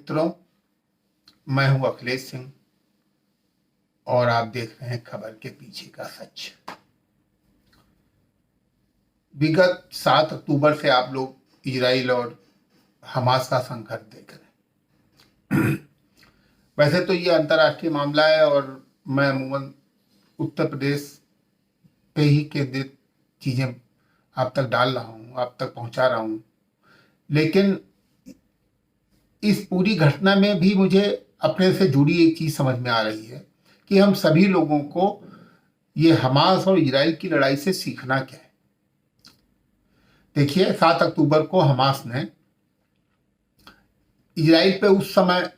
मित्रों, मैं हूं अखिलेश सिंह और आप देख रहे हैं खबर के पीछे का सच। विगत 7 अक्टूबर से आप लोग इजराइल और हमास का संघर्ष देख रहे हैं। वैसे तो ये अंतर्राष्ट्रीय मामला है और मैं अमूमन उत्तर प्रदेश पे ही केंद्रित चीज़ें आप तक डाल रहा हूँ, आप तक पहुँचा रहा हूँ, लेकिन इस पूरी घटना में भी मुझे अपने से जुड़ी एक चीज़ समझ में आ रही है कि हम सभी लोगों को ये हमास और इजराइल की लड़ाई से सीखना क्या है। देखिए, 7 अक्टूबर को हमास ने इजराइल पे उस समय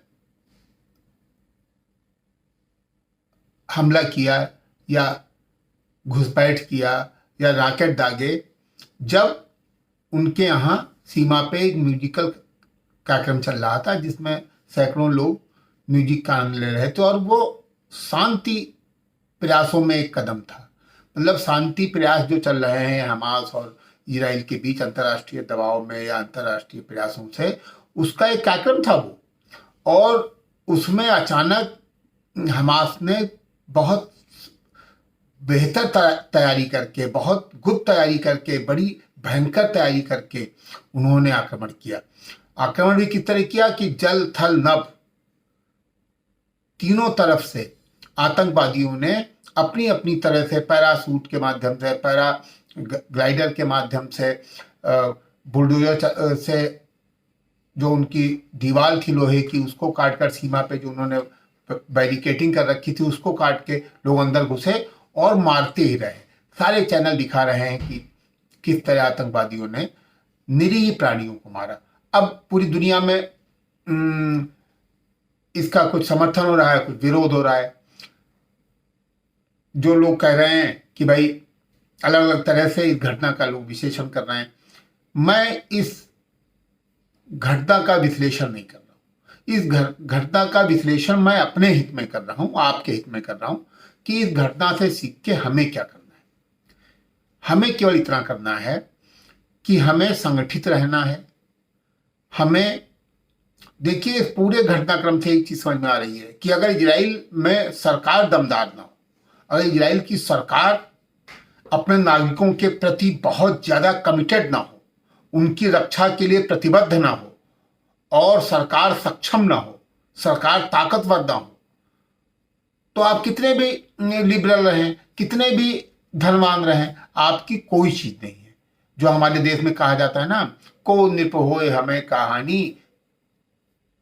हमला किया या घुसपैठ किया या रॉकेट दागे जब उनके यहाँ सीमा पे एक म्यूजिकल कार्यक्रम चल रहा था जिसमें सैकड़ों लोग म्यूजिक का आनंद ले रहे थे और वो शांति प्रयासों में एक कदम था। मतलब शांति प्रयास जो चल रहे हैं हमास और इजराइल के बीच अंतर्राष्ट्रीय दबाव में या अंतर्राष्ट्रीय प्रयासों से, उसका एक कार्यक्रम था वो। और उसमें अचानक हमास ने बहुत बेहतर तैयारी करके, बहुत गुप्त तैयारी करके, बड़ी भयंकर तैयारी करके उन्होंने आक्रमण किया। आक्रमण भी किस तरह किया कि जल थल नभ तीनों तरफ से आतंकवादियों ने अपनी अपनी तरह से पैरासूट के माध्यम से, पैरा ग्लाइडर के माध्यम से, बुलडोजर से जो उनकी दीवार थी लोहे की उसको काटकर सीमा पे जो उन्होंने बैरिकेटिंग कर रखी थी उसको काट के लोग अंदर घुसे और मारते ही रहे। सारे चैनल दिखा रहे हैं कि किस तरह आतंकवादियों ने निरीह प्राणियों को मारा। अब पूरी दुनिया में इसका कुछ समर्थन हो रहा है, कुछ विरोध हो रहा है। जो लोग कह रहे हैं कि भाई अलग अलग तरह से इस घटना का लोग विश्लेषण कर रहे हैं। मैं इस घटना का विश्लेषण नहीं कर रहा हूँ। इस घटना का विश्लेषण मैं अपने हित में कर रहा हूँ, आपके हित में कर रहा हूँ कि इस घटना से सीख के हमें क्या करना है। हमें केवल इतना करना है कि हमें संगठित रहना है। हमें देखिए, इस पूरे घटनाक्रम से एक चीज समझ में आ रही है कि अगर इजराइल में सरकार दमदार ना हो, अगर इजराइल की सरकार अपने नागरिकों के प्रति बहुत ज्यादा कमिटेड ना हो, उनकी रक्षा के लिए प्रतिबद्ध ना हो और सरकार सक्षम ना हो, सरकार ताकतवर ना हो, तो आप कितने भी लिबरल रहें, कितने भी धनवान रहें, आपकी कोई चीज नहीं है। जो हमारे देश में कहा जाता है ना, को निप होए हमें कहानी,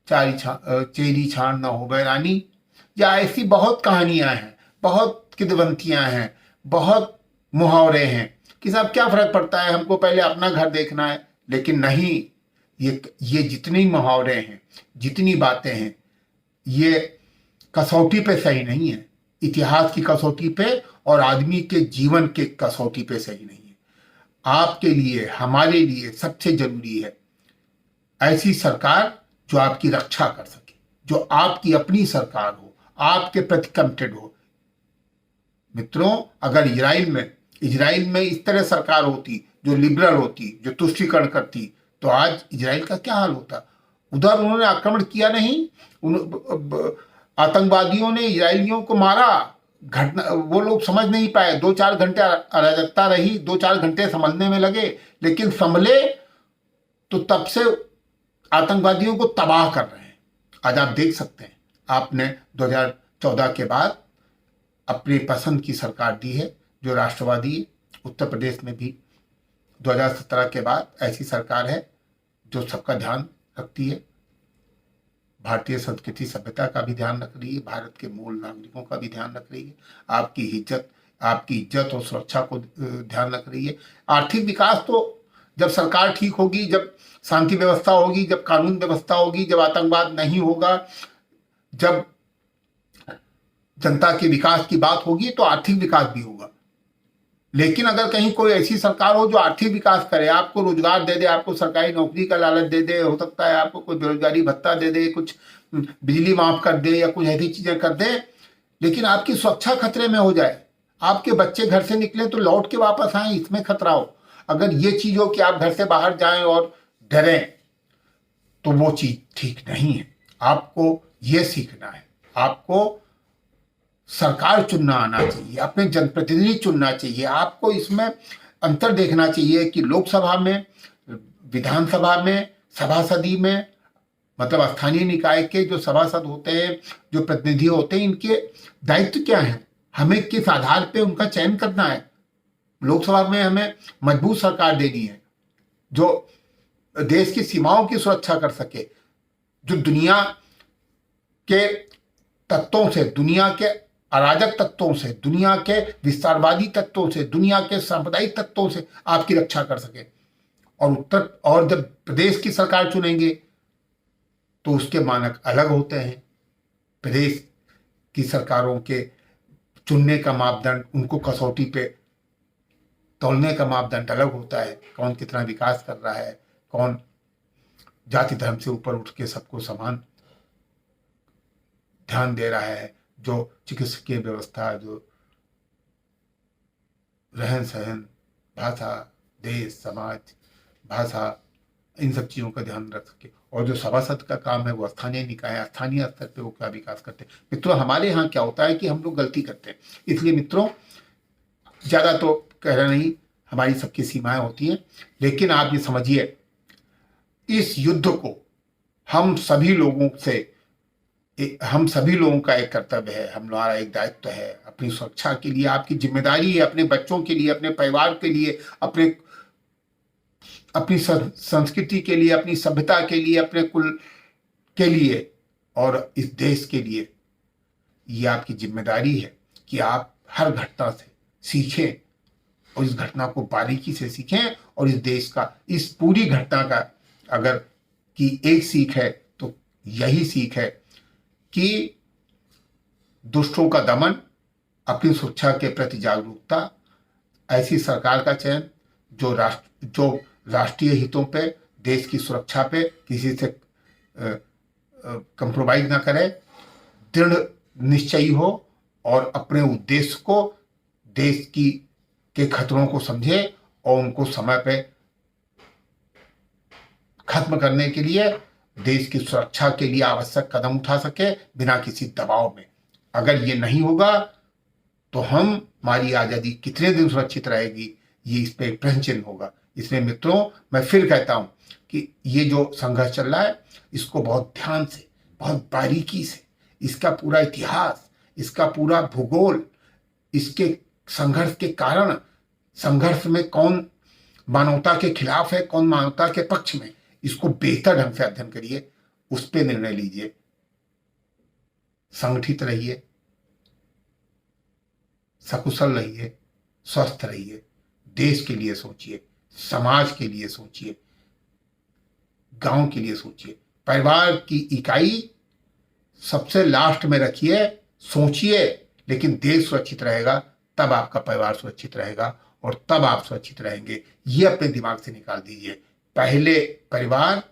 चेरी छाण न हो बैरानी, या ऐसी बहुत कहानियां हैं, बहुत किदवंतियां हैं, बहुत मुहावरे हैं कि साहब क्या फर्क पड़ता है, हमको पहले अपना घर देखना है। लेकिन नहीं, ये जितनी मुहावरे हैं, जितनी बातें हैं, ये कसौटी पे सही नहीं है। इतिहास की कसौटी पे और आदमी के जीवन के कसौटी पे सही नहीं है। आपके लिए, हमारे लिए सबसे जरूरी है ऐसी सरकार जो आपकी रक्षा कर सके, जो आपकी अपनी सरकार हो, आपके प्रति कमिटेड हो। मित्रों, अगर इजराइल में इस तरह सरकार होती जो लिबरल होती, जो तुष्टीकरण करती, तो आज इजराइल का क्या हाल होता। उधर उन्होंने आक्रमण किया नहीं, आतंकवादियों ने इजरायलियों को मारा। घटना वो लोग समझ नहीं पाए, 2-4 घंटे अराजकता रही, 2-4 घंटे संभलने में लगे, लेकिन संभले तो तब से आतंकवादियों को तबाह कर रहे हैं। आज आप देख सकते हैं, आपने 2014 के बाद अपनी पसंद की सरकार दी है जो राष्ट्रवादी है। उत्तर प्रदेश में भी 2017 के बाद ऐसी सरकार है जो सबका ध्यान रखती है, भारतीय संस्कृति सभ्यता का भी ध्यान रख रही है, भारत के मूल नागरिकों का भी ध्यान रख रही है, आपकी इज्जत और सुरक्षा को ध्यान रख रही है। आर्थिक विकास तो जब सरकार ठीक होगी, जब शांति व्यवस्था होगी, जब कानून व्यवस्था होगी, जब आतंकवाद नहीं होगा, जब जनता के विकास की बात होगी, तो आर्थिक विकास भी होगा। लेकिन अगर कहीं कोई ऐसी सरकार हो जो आर्थिक विकास करे, आपको रोजगार दे दे, आपको सरकारी नौकरी का लालच दे दे, हो सकता है आपको कोई बेरोजगारी भत्ता दे दे, कुछ बिजली माफ कर दे या कुछ ऐसी चीजें कर दे, लेकिन आपकी सुरक्षा खतरे में हो जाए, आपके बच्चे घर से निकले तो लौट के वापस आए, इसमें खतरा हो। अगर ये चीज हो कि आप घर से बाहर जाएं और डरें, तो वो चीज ठीक नहीं है। आपको ये सीखना है, आपको सरकार चुनना आना चाहिए, अपने जनप्रतिनिधि चुनना चाहिए। आपको इसमें अंतर देखना चाहिए कि लोकसभा में, विधानसभा में, सभासदी में, मतलब स्थानीय निकाय के जो सभासद होते हैं, जो प्रतिनिधि होते हैं, इनके दायित्व क्या है, हमें किस आधार पे उनका चयन करना है। लोकसभा में हमें मजबूत सरकार देनी है जो देश की सीमाओं की सुरक्षा कर सके, जो दुनिया के तत्वों से, दुनिया के अराजक तत्वों से, दुनिया के विस्तारवादी तत्वों से, दुनिया के सांप्रदायिक तत्वों से आपकी रक्षा कर सके। और जब प्रदेश की सरकार चुनेंगे तो उसके मानक अलग होते हैं। प्रदेश की सरकारों के चुनने का मापदंड, उनको कसौटी पे तौलने का मापदंड अलग होता है। कौन कितना विकास कर रहा है, कौन जाति धर्म से ऊपर उठ के सबको समान ध्यान दे रहा है, जो चिकित्सकीय व्यवस्था, जो रहन सहन, भाषा, देश, समाज, भाषा, इन सब चीज़ों का ध्यान रख सके। और जो सभासद का काम है वो स्थानीय निकाय, स्थानीय स्तर पे वो क्या विकास करते हैं। मित्रों, हमारे यहाँ क्या होता है कि हम लोग गलती करते हैं। इसलिए मित्रों, ज़्यादा तो कह रहा नहीं, हमारी सबकी सीमाएं होती हैं, लेकिन आप ये समझिए, इस युद्ध को हम सभी लोगों का एक कर्तव्य है, हमारा एक दायित्व है। अपनी सुरक्षा के लिए आपकी जिम्मेदारी है, अपने बच्चों के लिए, अपने परिवार के लिए, अपनी संस्कृति के लिए, अपनी सभ्यता के लिए, अपने कुल के लिए और इस देश के लिए। ये आपकी जिम्मेदारी है कि आप हर घटना से सीखें और इस घटना को बारीकी से सीखें। और इस देश का, इस पूरी घटना का अगर की एक सीख है तो यही सीख है कि दुष्टों का दमन, अपनी सुरक्षा के प्रति जागरूकता, ऐसी सरकार का चयन जो राष्ट्रीय हितों पे, देश की सुरक्षा पे किसी से कंप्रोमाइज ना करे, दृढ़ निश्चयी हो और अपने उद्देश्य को, देश के खतरों को समझे और उनको समय पे खत्म करने के लिए, देश की सुरक्षा के लिए आवश्यक कदम उठा सके बिना किसी दबाव में। अगर ये नहीं होगा तो हमारी आज़ादी कितने दिन सुरक्षित रहेगी, ये इस पे प्रश्न चिन्ह होगा। इसलिए मित्रों, मैं फिर कहता हूं कि ये जो संघर्ष चल रहा है, इसको बहुत ध्यान से, बहुत बारीकी से, इसका पूरा इतिहास, इसका पूरा भूगोल, इसके संघर्ष के कारण, संघर्ष में कौन मानवता के खिलाफ है, कौन मानवता के पक्ष में, इसको बेहतर ढंग से अध्ययन करिए, उस पर निर्णय लीजिए। संगठित रहिए, सकुशल रहिए, स्वस्थ रहिए, देश के लिए सोचिए, समाज के लिए सोचिए, गांव के लिए सोचिए। परिवार की इकाई सबसे लास्ट में रखिए, सोचिए, लेकिन देश सुरक्षित रहेगा तब आपका परिवार सुरक्षित रहेगा और तब आप सुरक्षित रहेंगे। ये अपने दिमाग से निकाल दीजिए। पहले परिवार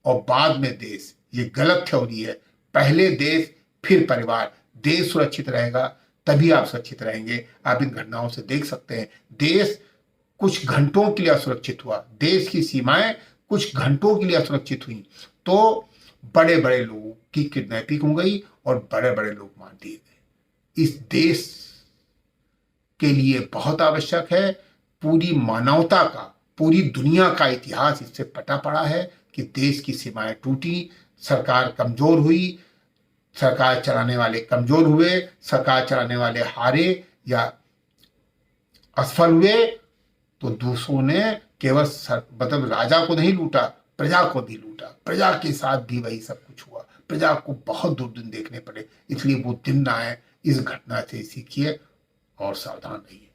और बाद में देश, ये गलत थ्योरी है। पहले देश फिर परिवार। देश सुरक्षित रहेगा तभी आप सुरक्षित रहेंगे। आप इन घटनाओं से देख सकते हैं, देश कुछ घंटों के लिए असुरक्षित हुआ, देश की सीमाएं कुछ घंटों के लिए असुरक्षित हुई तो बड़े बड़े लोगों की किडनैपिंग हो गई और बड़े बड़े लोग मार दिए गए। इस देश के लिए बहुत आवश्यक है, पूरी मानवता का, पूरी दुनिया का इतिहास इससे पटा पड़ा है कि देश की सीमाएं टूटी, सरकार कमजोर हुई, सरकार चलाने वाले कमजोर हुए, सरकार चलाने वाले हारे या असफल हुए तो दूसरों ने केवल मतलब राजा को नहीं लूटा, प्रजा को भी लूटा। प्रजा के साथ भी वही सब कुछ हुआ। प्रजा को बहुत दुर्दिन देखने पड़े। इसलिए वो दिन ना आए, इस घटना से सीखिए और सावधान रहिए।